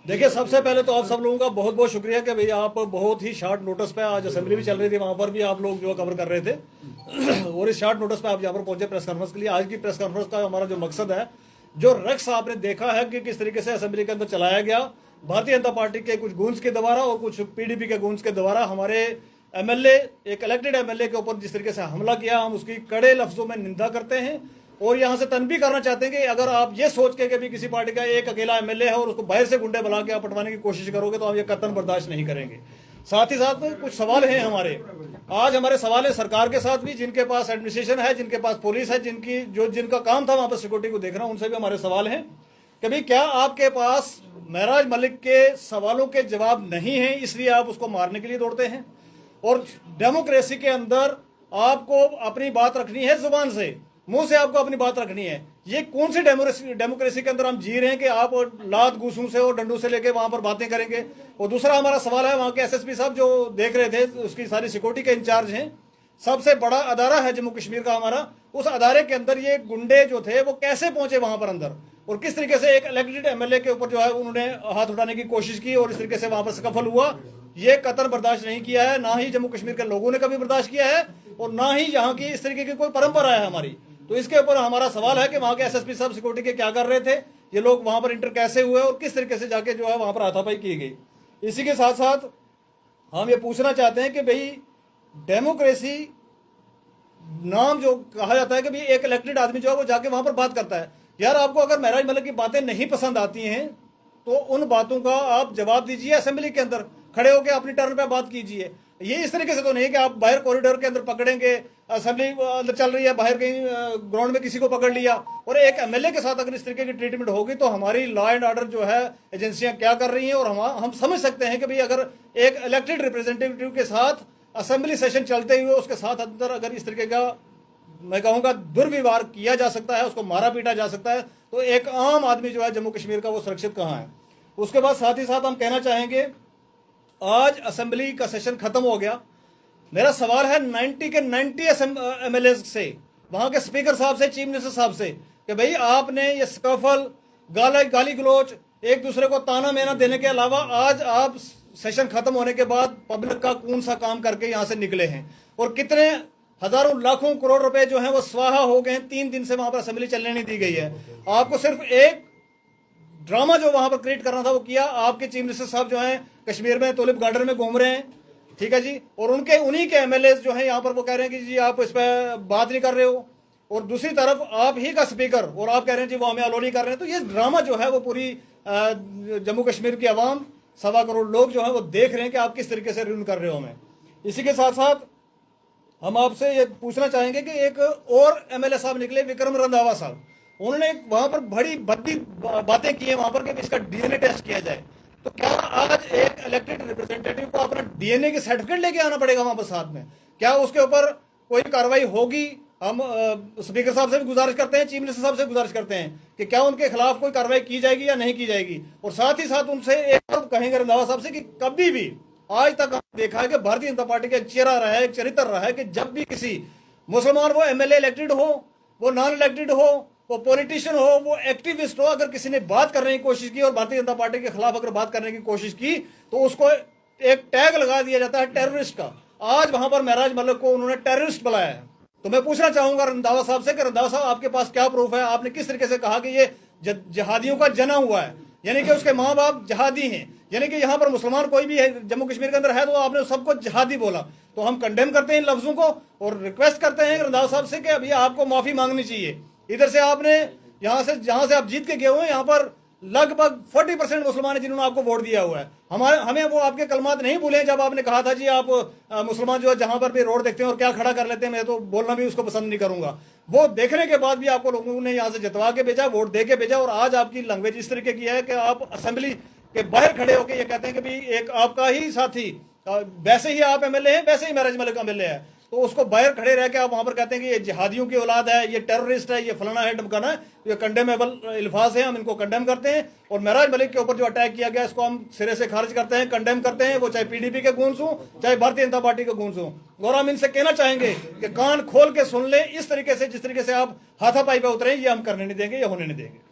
देखिए, सबसे पहले तो आप सब लोगों का बहुत बहुत शुक्रिया कि भाई आप बहुत ही शॉर्ट नोटिस पे, आज असेंबली भी चल रही थी, वहां पर भी आप लोग जो कवर कर रहे थे और इस शॉर्ट नोटिस पे आप यहाँ पर पहुंचे प्रेस कॉन्फ्रेंस के लिए। आज की प्रेस कॉन्फ्रेंस का हमारा जो मकसद है, जो रक्स आपने देखा है कि किस तरीके से असेंबली के अंदर चलाया गया भारतीय जनता पार्टी के कुछ गूंज के द्वारा और कुछ पीडीपी के गूंज के द्वारा, हमारे एमएलए, एक इलेक्टेड एमएलए के ऊपर जिस तरीके से हमला किया, हम उसकी कड़े लफ्जों में निंदा करते हैं और यहां से तनबीह करना चाहते हैं कि अगर आप ये सोच के कि भी किसी पार्टी का एक अकेला एमएलए है और उसको बाहर से गुंडे बुला के आप पटवाने की कोशिश करोगे तो हम ये कतन बर्दाश्त नहीं करेंगे। साथ ही साथ कुछ सवाल हैं हमारे, आज हमारे सवाल है सरकार के साथ भी, जिनके पास एडमिनिस्ट्रेशन है, जिनके पास पुलिस है, जिनका काम था वहां पर सिक्योरिटी को देखना, उनसे भी हमारे सवाल हैं कि भाई क्या आपके पास महराज मलिक के सवालों के जवाब नहीं है इसलिए आप उसको मारने के लिए दौड़ते हैं? और डेमोक्रेसी के अंदर आपको अपनी बात रखनी है, जुबान से, मुंह से आपको अपनी बात रखनी है। ये कौन सी डेमोक्रेसी के अंदर हम जी रहे हैं कि आप लात घूसों से और डंडों से लेके वहां पर बातें करेंगे? और दूसरा हमारा सवाल है, वहां के एसएसपी साहब जो देख रहे थे, उसकी सारी सिक्योरिटी के इंचार्ज हैं, सबसे बड़ा अदारा है जम्मू कश्मीर का हमारा, उस अदारे के अंदर ये गुंडे जो थे वो कैसे पहुंचे वहां पर अंदर और किस तरीके से एक इलेक्टेड एमएलए के ऊपर जो है उन्होंने हाथ उठाने की कोशिश की और इस तरीके से वहां पर सफल हुआ। ये कतल बर्दाश्त नहीं किया है, ना ही जम्मू कश्मीर के लोगों ने कभी बर्दाश्त किया है और ना ही यहाँ की इस तरीके की कोई परंपरा है हमारी। तो इसके ऊपर हमारा सवाल है कि वहां के एसएसपी साहब सिक्योरिटी के क्या कर रहे थे, ये लोग वहां पर इंटर कैसे हुए और किस तरीके से जाके जो है वहां पर हाथापाई की गई। इसी के साथ साथ हम ये पूछना चाहते हैं कि भाई डेमोक्रेसी नाम जो कहा जाता है कि भाई एक इलेक्टेड आदमी जो है वो जाके वहां पर बात करता है, यार आपको अगर महराज मलिक की बातें नहीं पसंद आती हैं तो उन बातों का आप जवाब दीजिए, असेंबली के अंदर खड़े होकर अपनी टर्न पे बात कीजिए। ये इस तरीके से तो नहीं कि आप बाहर कॉरिडोर के अंदर पकड़ेंगे, असेंबली अंदर चल रही है, बाहर कहीं ग्राउंड में किसी को पकड़ लिया। और एक एमएलए के साथ अगर इस तरीके की ट्रीटमेंट होगी तो हमारी लॉ एंड ऑर्डर जो है एजेंसियां क्या कर रही हैं, और हम समझ सकते हैं कि भाई अगर एक इलेक्टेड रिप्रेजेंटेटिव के साथ असेंबली सेशन चलते हुए उसके साथ अंदर अगर इस तरीके का, मैं कहूँगा, दुर्व्यवहार किया जा सकता है, उसको मारा पीटा जा सकता है, तो एक आम आदमी जो है जम्मू कश्मीर का वो सुरक्षित कहाँ है? उसके बाद साथ ही साथ हम कहना चाहेंगे, आज असेंबली का सेशन खत्म हो गया। मेरा सवाल है 90 के 90 एमएलए से, वहां के स्पीकर साहब से, चीफ मिनिस्टर साहब से, कि भाई आपने ये स्कफल, गाली गलोच, एक दूसरे को ताना मेना देने के अलावा आज आप सेशन खत्म होने के बाद पब्लिक का कौन सा काम करके यहां से निकले हैं और कितने हजारों लाखों करोड़ रुपए जो हैं वो स्वाहा हो गए हैं। 3 दिन से वहां पर असेंबली चलने नहीं दी गई है। आपको सिर्फ एक ड्रामा जो वहां पर क्रिएट करना था वो किया। आपके चीफ मिनिस्टर साहब जो हैं कश्मीर में टुलिप गार्डन में घूम रहे हैं, ठीक है जी, और उन्हीं के एमएलए जो हैं यहाँ पर वो कह रहे हैं कि जी आप इस पर बात नहीं कर रहे हो, और दूसरी तरफ आप ही का स्पीकर और आप कह रहे हैं जी वो हमें अलो नहीं कर रहे हैं। तो ये ड्रामा जो है वो पूरी जम्मू कश्मीर की आवाम, 1.25 करोड़ लोग जो है वो देख रहे हैं कि आप किस तरीके से रूल कर रहे हो हमें। इसी के साथ साथ हम आपसे ये पूछना चाहेंगे कि एक और एमएलए साहब निकले, विक्रम रंधावा साहब, उन्होंने वहां पर बड़ी भद्दी बातें की है वहां पर कि इसका डीएनए टेस्ट किया जाए। तो क्या आज एक इलेक्टेड रिप्रेजेंटेटिव को अपना डीएनए की सर्टिफिकेट लेके आना पड़ेगा वहां पर साथ में? क्या उसके ऊपर कोई कार्रवाई होगी? हम स्पीकर साहब से भी गुजारिश करते हैं, चीफ मिनिस्टर साहब से गुजारिश करते हैं कि क्या उनके खिलाफ कोई कार्रवाई की जाएगी या नहीं की जाएगी। और साथ ही साथ उनसे एक और कहेंगे रंधावा साहब से कि कभी भी आज तक हमने देखा है कि भारतीय जनता पार्टी का एक चेहरा रहा है, एक चरित्र रहा है कि जब भी किसी मुसलमान, वो एमएलए इलेक्टेड हो, वो नॉन इलेक्टेड हो, वो पॉलिटिशियन हो, वो एक्टिविस्ट हो, अगर किसी ने बात करने की कोशिश की और भारतीय जनता पार्टी के खिलाफ अगर बात करने की कोशिश की तो उसको एक टैग लगा दिया जाता है टेररिस्ट का। आज वहां पर महराज मलिक को उन्होंने टेररिस्ट बुलाया है। तो मैं पूछना चाहूंगा रंधावा साहब से कि रंधावा साहब आपके पास क्या प्रूफ है? आपने किस तरीके से कहा कि ये जिहादियों का जना हुआ है, यानी कि उसके माँ बाप जिहादी हैं, यानी कि यहाँ पर मुसलमान कोई भी है जम्मू कश्मीर के अंदर है तो आपने सबको जिहादी बोला। तो हम कंडेम करते हैं इन लफ्जों को और रिक्वेस्ट करते हैं रंधावा साहब से कि अभी आपको माफी मांगनी चाहिए। इधर से आपने जहां से आप जीत के गए हुए हैं, यहाँ पर लगभग 40% मुसलमान है जिन्होंने आपको वोट दिया हुआ है। हमें वो आपके कलमात नहीं भूले जब आपने कहा था जी आप मुसलमान जो है जहां पर भी रोड देखते हैं और क्या खड़ा कर लेते हैं, मैं तो बोलना भी उसको पसंद नहीं करूंगा। वो देखने के बाद भी आपको लोगों ने यहाँ से जितवा के भेजा, वोट दे के भेजा, और आज आपकी लैंग्वेज इस तरीके की है कि आप असेंबली के बाहर खड़े होकर ये कहते हैं कि भाई एक आपका ही साथी, वैसे ही आप एमएलए हैं, वैसे ही महराज मलिक एमएलए है, तो उसको बाहर खड़े रह के आप वहां पर कहते हैं कि ये जिहादियों की औलाद है, ये टेररिस्ट है, ये फलाना है, ढमकाना है। ये कंडेमेबल अल्फाज है, हम इनको कंडेम करते हैं। और महराज मलिक के ऊपर जो अटैक किया गया इसको हम सिरे से खारिज करते हैं, कंडेम करते हैं, वो चाहे पीडीपी के गूंज हों, चाहे भारतीय जनता पार्टी के गूंज हों। और हम इनसे कहना चाहेंगे कि कान खोल के सुन लें, इस तरीके से जिस तरीके से आप हाथापाई पे उतरे ये हम करने नहीं देंगे, ये होने नहीं देंगे।